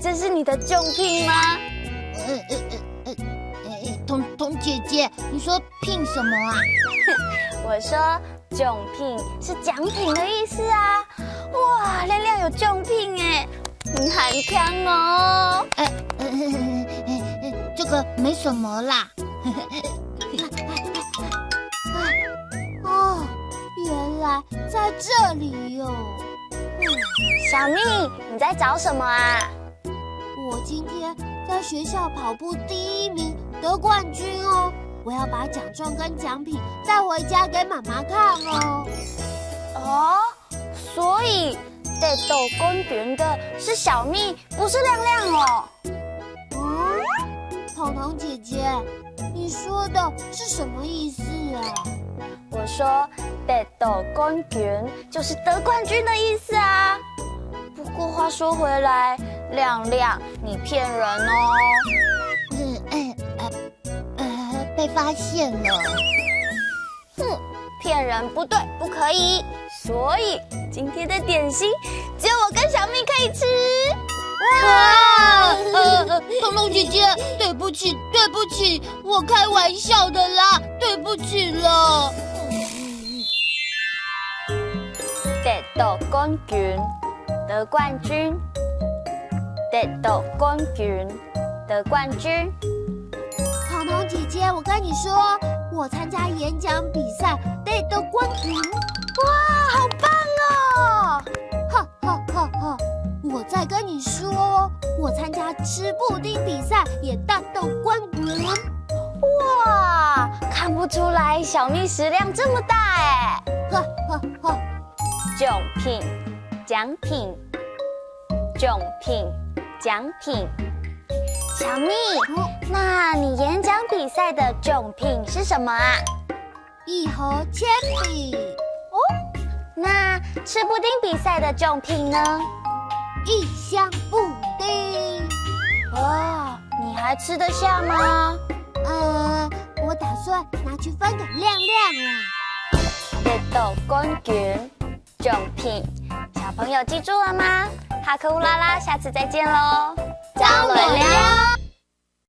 这是你的奖品吗？童姐姐，你说聘什么啊？我说奖品是奖品的意思啊！哇，亮亮有奖品哎，你很强哦！这个没什么啦。哦，原来在这里哟。小蜜，你在找什么啊？我今天在学校跑步第1名，得冠军哦！我要把奖状跟奖品带回家给妈妈看哦。哦，所以得到冠军的是小蜜，不是亮亮哦。彤姐姐，你说的是什么意思啊？我说得到冠军就是得冠军的意思啊。不过话说回来，亮亮，你骗人哦。被发现了。哼，骗人不对，不可以。所以今天的点心只有我跟小蜜可以吃。哇！彤姐姐，对不起，我开玩笑的啦，对不起了。得到冠军，得冠军，得到冠军，得冠军。彤姐姐，我跟你说，我参加演讲比赛得到冠军。哇，好棒哦！哈哈哈哈！我再跟你说，我参加吃布丁比赛也达到冠军。哇，看不出来小蜜食量这么大哎！哈哈哈！奖品，奖品，奖品，奖品。小蜜，那你演讲比赛的奖品是什么啊？1盒铅笔。哦，那吃布丁比赛的奖品呢？1箱布丁。哇，你还吃得下吗？我打算拿去分给亮亮啦。得到冠军奖品，小朋友记住了吗？哈克乌拉拉，下次再见喽。